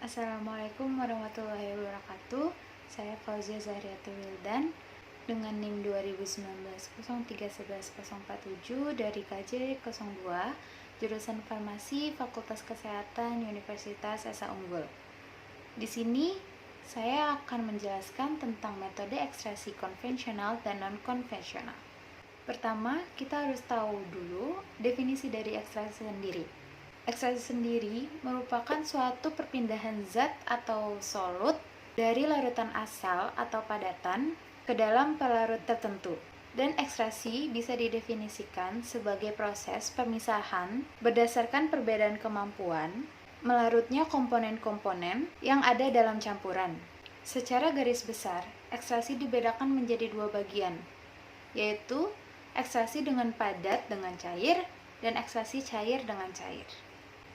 Assalamualaikum warahmatullahi wabarakatuh. Saya Fauzia Zahriatul Wildan dengan NIM 2019 031147 dari KJ 02 jurusan Farmasi Fakultas Kesehatan Universitas Esa Unggul. Di sini saya akan menjelaskan tentang metode ekstraksi konvensional dan non-konvensional. Pertama, kita harus tahu dulu definisi dari ekstraksi sendiri. Ekstraksi sendiri merupakan suatu perpindahan zat atau solut dari larutan asal atau padatan ke dalam pelarut tertentu. Dan ekstraksi bisa didefinisikan sebagai proses pemisahan berdasarkan perbedaan kemampuan melarutnya komponen-komponen yang ada dalam campuran. Secara garis besar, ekstraksi dibedakan menjadi dua bagian, yaitu ekstraksi dengan padat dengan cair dan ekstraksi cair dengan cair.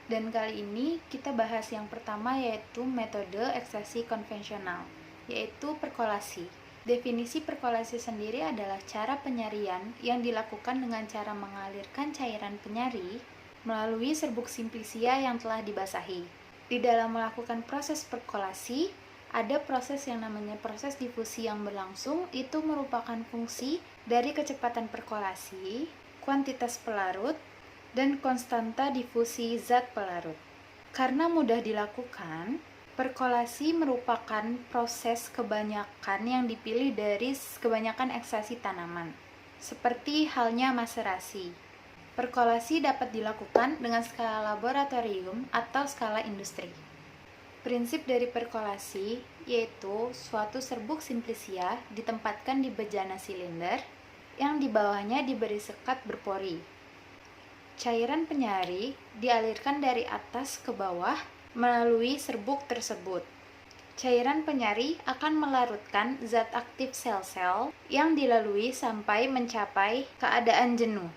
Dan kali ini kita bahas yang pertama, yaitu metode ekstraksi konvensional, yaitu perkolasi. Definisi perkolasi sendiri adalah cara penyarian yang dilakukan dengan cara mengalirkan cairan penyari melalui serbuk simplisia yang telah dibasahi. Di dalam melakukan proses perkolasi, ada proses yang namanya proses difusi yang berlangsung. Itu merupakan fungsi dari kecepatan perkolasi, kuantitas pelarut, dan konstanta difusi zat pelarut. Karena mudah dilakukan, perkolasi merupakan proses kebanyakan yang dipilih dari kebanyakan ekstraksi tanaman, seperti halnya maserasi. Perkolasi dapat dilakukan dengan skala laboratorium atau skala industri. Prinsip dari perkolasi yaitu suatu serbuk simplisia ditempatkan di bejana silinder yang di bawahnya diberi sekat berpori. Cairan penyari dialirkan dari atas ke bawah melalui serbuk tersebut. Cairan penyari akan melarutkan zat aktif sel-sel yang dilalui sampai mencapai keadaan jenuh.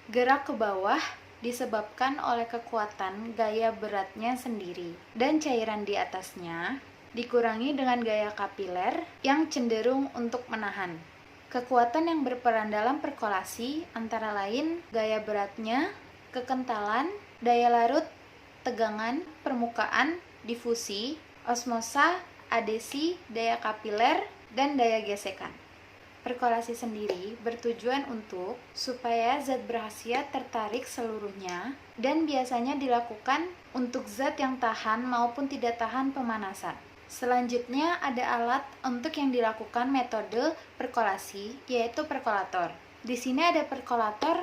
Gerak ke bawah disebabkan oleh kekuatan gaya beratnya sendiri, dan cairan di atasnya dikurangi dengan gaya kapiler yang cenderung untuk menahan. Kekuatan yang berperan dalam perkolasi antara lain gaya beratnya, kekentalan, daya larut, tegangan, permukaan, difusi, osmosa, adesi, daya kapiler, dan daya gesekan. Perkolasi sendiri bertujuan untuk supaya zat berkhasiat tertarik seluruhnya dan biasanya dilakukan untuk zat yang tahan maupun tidak tahan pemanasan. Selanjutnya ada alat untuk yang dilakukan metode perkolasi, yaitu perkolator. Di sini ada perkolator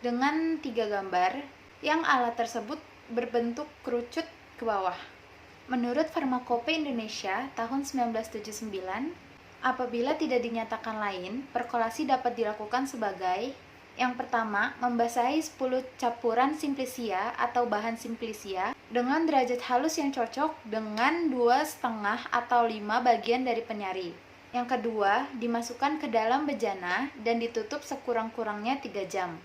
dengan 3 gambar yang alat tersebut berbentuk kerucut ke bawah. Menurut Farmakope Indonesia tahun 1979, apabila tidak dinyatakan lain, perkolasi dapat dilakukan sebagai: yang pertama, membasahi 10 campuran simplisia atau bahan simplisia dengan derajat halus yang cocok dengan 2,5 atau 5 bagian dari penyari. Yang kedua, dimasukkan ke dalam bejana dan ditutup sekurang-kurangnya 3 jam.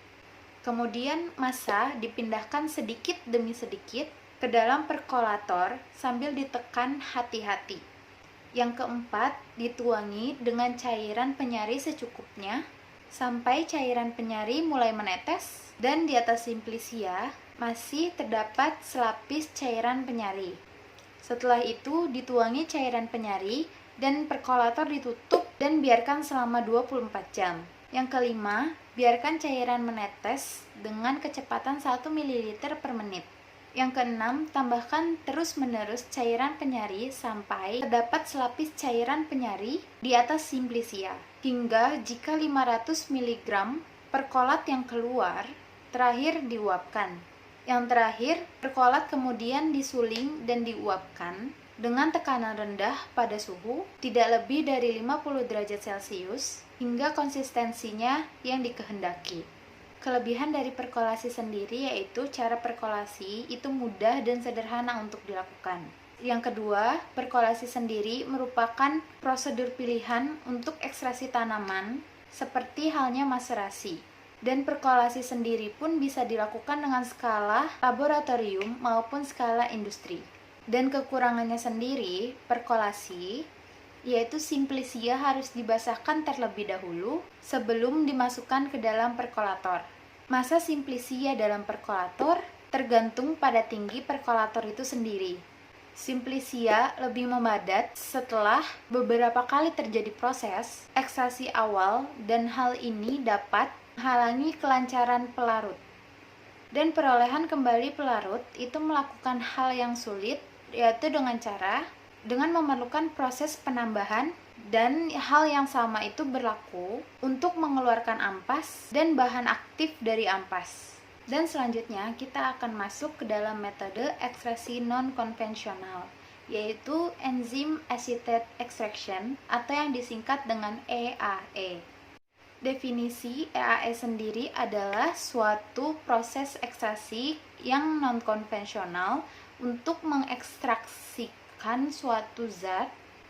Kemudian massa dipindahkan sedikit demi sedikit ke dalam perkolator sambil ditekan hati-hati. Yang keempat, dituangi dengan cairan penyari secukupnya sampai cairan penyari mulai menetes dan di atas simplisia masih terdapat selapis cairan penyari. Setelah itu dituangi cairan penyari dan perkolator ditutup dan biarkan selama 24 jam. Yang kelima, biarkan cairan menetes dengan kecepatan 1 ml per menit. Yang keenam, tambahkan terus-menerus cairan penyari sampai terdapat selapis cairan penyari di atas simplisia. Hingga jika 500 mg perkolat yang keluar, terakhir diuapkan. Yang terakhir, perkolat kemudian disuling dan diuapkan dengan tekanan rendah pada suhu tidak lebih dari 50 derajat Celcius hingga konsistensinya yang dikehendaki. Kelebihan dari perkolasi sendiri yaitu cara perkolasi itu mudah dan sederhana untuk dilakukan. Yang kedua, perkolasi sendiri merupakan prosedur pilihan untuk ekstraksi tanaman seperti halnya maserasi. Dan perkolasi sendiri pun bisa dilakukan dengan skala laboratorium maupun skala industri. Dan kekurangannya sendiri, perkolasi yaitu simplisia harus dibasahkan terlebih dahulu sebelum dimasukkan ke dalam perkolator. Massa simplisia dalam perkolator tergantung pada tinggi perkolator itu sendiri. Simplicia lebih memadat setelah beberapa kali terjadi proses ekstraksi awal, dan hal ini dapat menghalangi kelancaran pelarut. Dan perolehan kembali pelarut itu melakukan hal yang sulit, yaitu dengan memerlukan proses penambahan, dan hal yang sama itu berlaku untuk mengeluarkan ampas dan bahan aktif dari ampas. Dan selanjutnya kita akan masuk ke dalam metode ekstraksi non-konvensional, yaitu Enzyme Assisted Extraction atau yang disingkat dengan EAE. Definisi EAE sendiri adalah suatu proses ekstraksi yang non-konvensional untuk mengekstraksikan suatu zat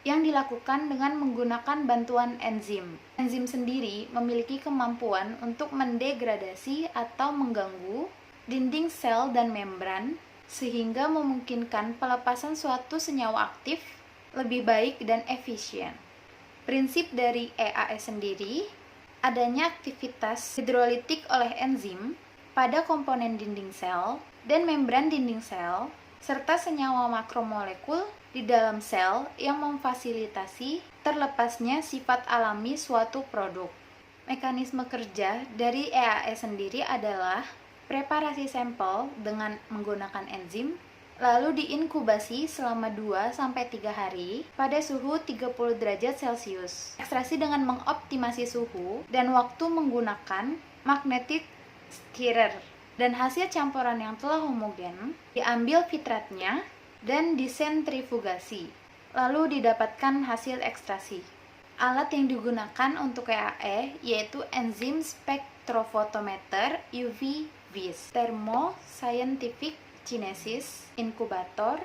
yang dilakukan dengan menggunakan bantuan enzim. Enzim sendiri memiliki kemampuan untuk mendegradasi atau mengganggu dinding sel dan membran, sehingga memungkinkan pelepasan suatu senyawa aktif lebih baik dan efisien. Prinsip dari EAE sendiri, adanya aktivitas hidrolitik oleh enzim pada komponen dinding sel dan membran dinding sel, serta senyawa makromolekul di dalam sel yang memfasilitasi terlepasnya sifat alami suatu produk. Mekanisme kerja dari EAE sendiri adalah preparasi sampel dengan menggunakan enzim, lalu diinkubasi selama 2-3 hari pada suhu 30 derajat Celcius. Ekstraksi dengan mengoptimasi suhu dan waktu menggunakan magnetic stirrer, dan hasil campuran yang telah homogen diambil fitratnya dan disentrifugasi, lalu didapatkan hasil ekstraksi. Alat yang digunakan untuk EAE yaitu enzim spektrofotometer UV-Vis, thermoscientific kinesis, inkubator,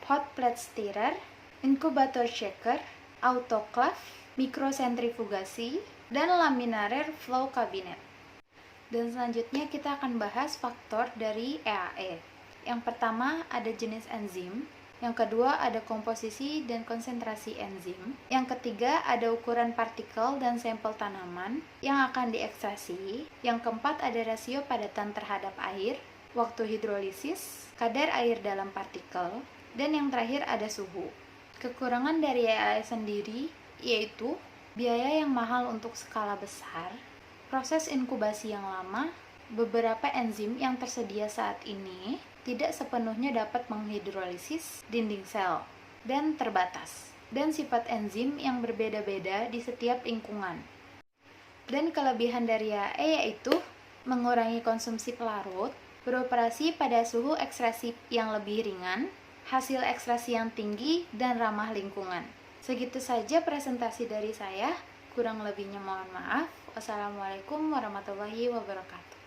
hot plate stirrer, inkubator shaker, autoclave, mikrosentrifugasi, dan laminaire flow cabinet. Dan selanjutnya kita akan bahas faktor dari EAE. Yang pertama ada jenis enzim, yang kedua ada komposisi dan konsentrasi enzim, yang ketiga ada ukuran partikel dan sampel tanaman yang akan diekstraksi, yang keempat ada rasio padatan terhadap air, waktu hidrolisis, kadar air dalam partikel, dan yang terakhir ada suhu. Kekurangan dari EAE sendiri yaitu biaya yang mahal untuk skala besar, proses inkubasi yang lama, beberapa enzim yang tersedia saat ini tidak sepenuhnya dapat menghidrolisis dinding sel, dan terbatas, dan sifat enzim yang berbeda-beda di setiap lingkungan. Dan kelebihan dari EAE yaitu mengurangi konsumsi pelarut, beroperasi pada suhu ekstraksi yang lebih ringan, hasil ekstraksi yang tinggi, dan ramah lingkungan. Segitu saja presentasi dari saya, kurang lebihnya mohon maaf. Wassalamualaikum warahmatullahi wabarakatuh.